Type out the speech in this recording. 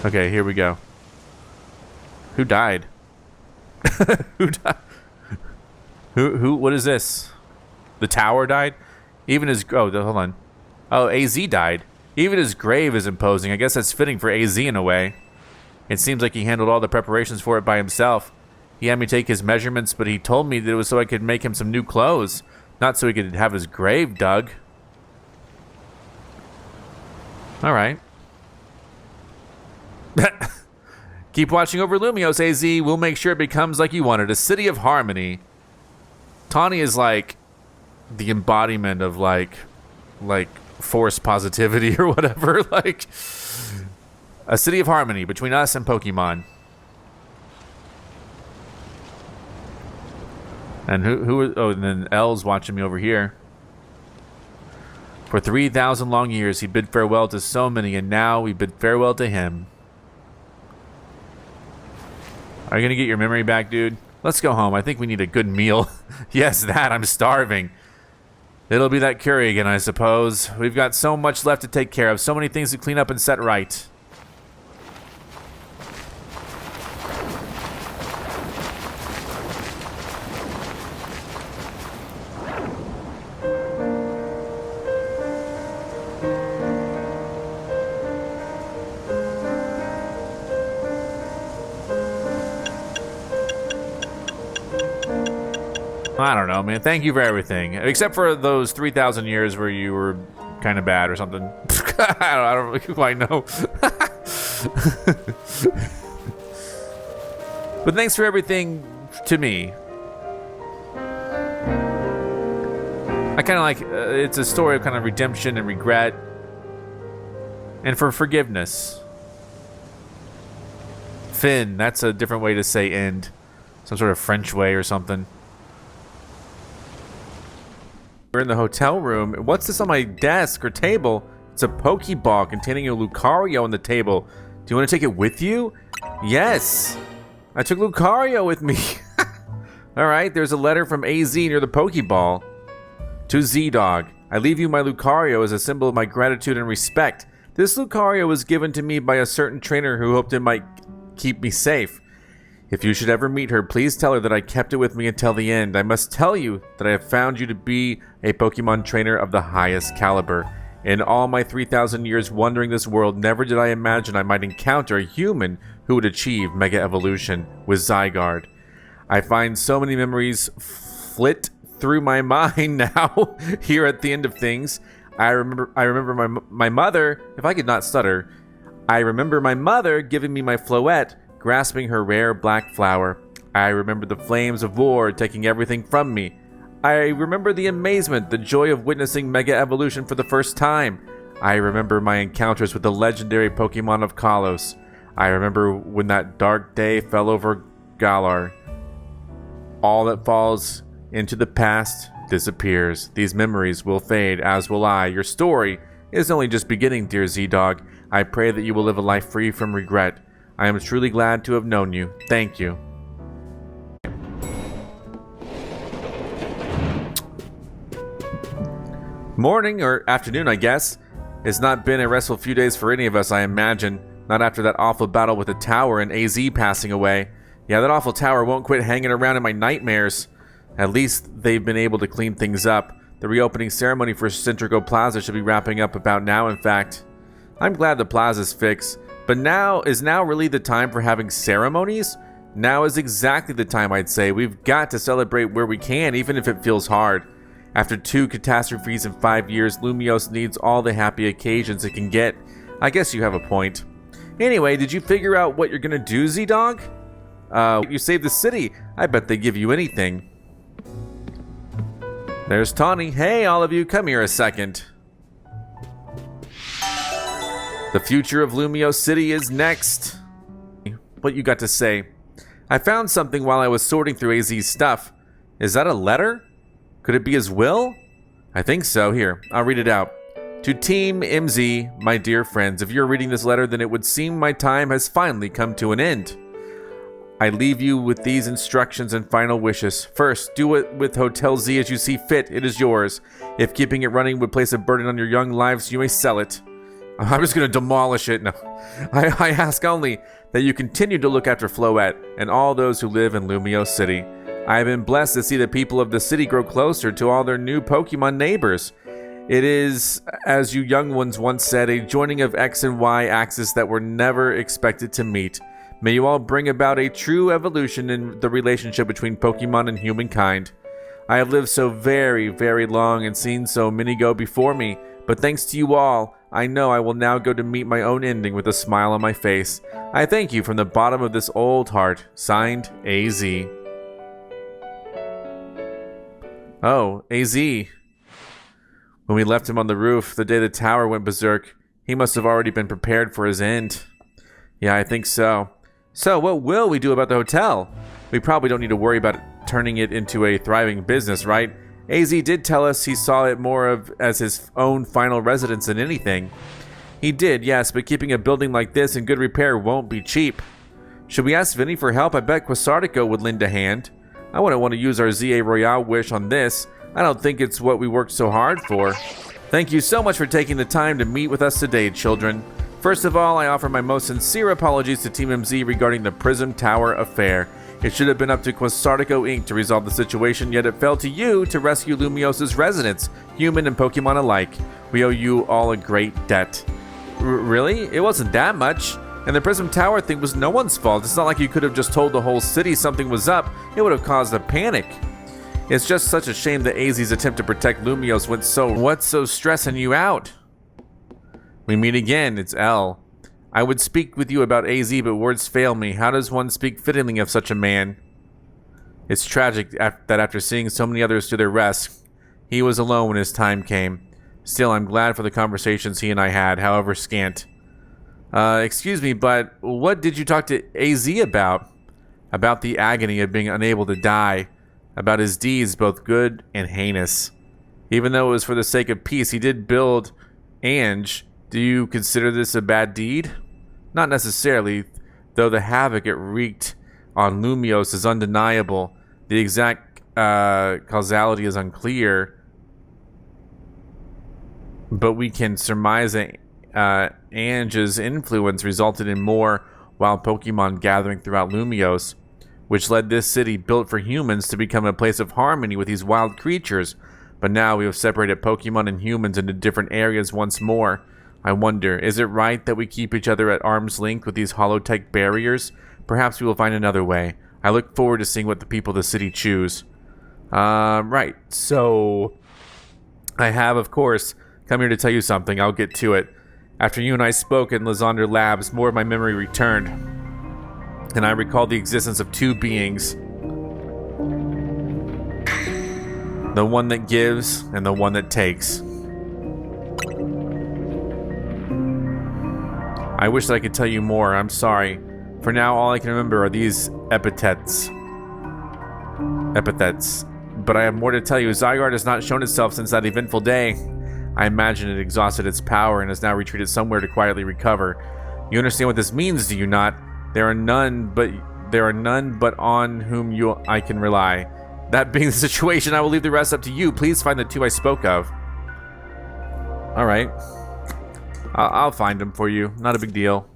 Okay, here we go. Who died? Who died? What is this? The tower died? Even his... Oh, hold on. Oh, AZ died. Even his grave is imposing. I guess that's fitting for AZ in a way. It seems like he handled all the preparations for it by himself. He had me take his measurements, but he told me that it was so I could make him some new clothes, not so he could have his grave dug. All right. Keep watching over Lumios, AZ. We'll make sure it becomes like you wanted, a city of harmony. Tawny is like the embodiment of like force positivity or whatever. Like a city of harmony between us and Pokemon. And and then L's watching me over here. For 3,000 long years, he bid farewell to so many, and now we bid farewell to him. Are you gonna get your memory back, dude? Let's go home. I think we need a good meal. Yes, that. I'm starving. It'll be that curry again, I suppose. We've got so much left to take care of. So many things to clean up and set right. I don't know, man. Thank you for everything. Except for those 3,000 years where you were kind of bad or something. I don't really quite know. But thanks for everything to me. I kind of like... it's a story of kind of redemption and regret. And for forgiveness. Fin. That's a different way to say end. Some sort of French way or something. We're in the hotel room. What's this on my desk or table? It's a Pokeball containing a Lucario on the table. Do you want to take it with you? Yes. I took Lucario with me. Alright, there's a letter from AZ near the Pokeball. To Z-Dog, I leave you my Lucario as a symbol of my gratitude and respect. This Lucario was given to me by a certain trainer who hoped it might keep me safe. If you should ever meet her, please tell her that I kept it with me until the end. I must tell you that I have found you to be a Pokemon trainer of the highest caliber. In all my 3,000 years wandering this world, never did I imagine I might encounter a human who would achieve Mega Evolution with Zygarde. I find so many memories flit through my mind now, here at the end of things. I remember my mother, if I could not stutter, I remember my mother giving me my Floette, grasping her rare black flower. I remember the flames of war taking everything from me. I remember the amazement, the joy of witnessing Mega Evolution for the first time. I remember my encounters with the legendary Pokemon of Kalos. I remember when that dark day fell over Galar. All that falls into the past disappears. These memories will fade, as will I. Your story is only just beginning, dear Z-Dog. I pray that you will live a life free from regret. I am truly glad to have known you. Thank you. Morning, or afternoon, I guess. It's not been a restful few days for any of us, I imagine. Not after that awful battle with the tower and AZ passing away. Yeah, that awful tower won't quit hanging around in my nightmares. At least they've been able to clean things up. The reopening ceremony for Centrico Plaza should be wrapping up about now, in fact. I'm glad the plaza's fixed. But now really the time for having ceremonies? Now is exactly the time, I'd say. We've got to celebrate where we can, even if it feels hard. After 2 catastrophes in 5 years, Lumios needs all the happy occasions it can get. I guess you have a point. Anyway, did you figure out what you're gonna do, Z-Dog? You saved the city. I bet they give you anything. There's Tawny. Hey, all of you, come here a second. The future of Lumios City is next. What you got to say? I found something while I was sorting through AZ's stuff. Is that a letter? Could it be his will? I think so. Here, I'll read it out. To Team MZ, my dear friends, if you're reading this letter, then it would seem my time has finally come to an end. I leave you with these instructions and final wishes. First, do it with Hotel Z as you see fit. It is yours. If keeping it running would place a burden on your young lives, you may sell it. I'm just gonna demolish it. No, I ask only that you continue to look after Floette and all those who live in Lumio City. I have been blessed to see the people of the city grow closer to all their new Pokemon neighbors. It is, as you young ones once said, a joining of X and Y axis that were never expected to meet. May you all bring about a true evolution in the relationship between Pokemon and humankind. I have lived so very, very long and seen so many go before me, but thanks to you all, I know I will now go to meet my own ending with a smile on my face. I thank you from the bottom of this old heart. Signed, AZ. Oh, AZ. When we left him on the roof, the day the tower went berserk, he must have already been prepared for his end. Yeah, I think so. So, what will we do about the hotel? We probably don't need to worry about turning it into a thriving business, right? AZ did tell us he saw it more of as his own final residence than anything. He did, yes, but keeping a building like this in good repair won't be cheap. Should we ask Vinny for help? I bet Quasartico would lend a hand. I wouldn't want to use our ZA Royale wish on this. I don't think it's what we worked so hard for. Thank you so much for taking the time to meet with us today, children. First of all, I offer my most sincere apologies to Team MZ regarding the Prism Tower affair. It should have been up to Quasartico Inc. to resolve the situation, yet it fell to you to rescue Lumios's residents, human and Pokemon alike. We owe you all a great debt. Really? It wasn't that much. And the Prism Tower thing was no one's fault. It's not like you could have just told the whole city something was up. It would have caused a panic. It's just such a shame that AZ's attempt to protect Lumios went so... What's so stressing you out? We meet again. It's L. I would speak with you about AZ, but words fail me. How does one speak fittingly of such a man? It's tragic that after seeing so many others to their rest, he was alone when his time came. Still, I'm glad for the conversations he and I had, however scant. Excuse me, but what did you talk to AZ about? About the agony of being unable to die. About his deeds, both good and heinous. Even though it was for the sake of peace, he did build Ange. Do you consider this a bad deed? Not necessarily, though the havoc it wreaked on Lumios is undeniable. The exact causality is unclear, but we can surmise that Ange's influence resulted in more wild Pokemon gathering throughout Lumios, which led this city built for humans to become a place of harmony with these wild creatures. But now we have separated Pokemon and humans into different areas once more. I wonder, is it right that we keep each other at arm's length with these holotech barriers? Perhaps we will find another way. I look forward to seeing what the people of the city choose. Right. So, I have, of course, come here to tell you something. I'll get to it. After you and I spoke in Lysander Labs, more of my memory returned. And I recalled the existence of two beings. The one that gives and the one that takes. I wish that I could tell you more. I'm sorry. For now, all I can remember are these epithets. But I have more to tell you. Zygarde has not shown itself since that eventful day. I imagine it exhausted its power and has now retreated somewhere to quietly recover. You understand what this means, do you not? There are none but on whom I can rely. That being the situation, I will leave the rest up to you. Please find the two I spoke of. Alright. I'll find them for you. Not a big deal.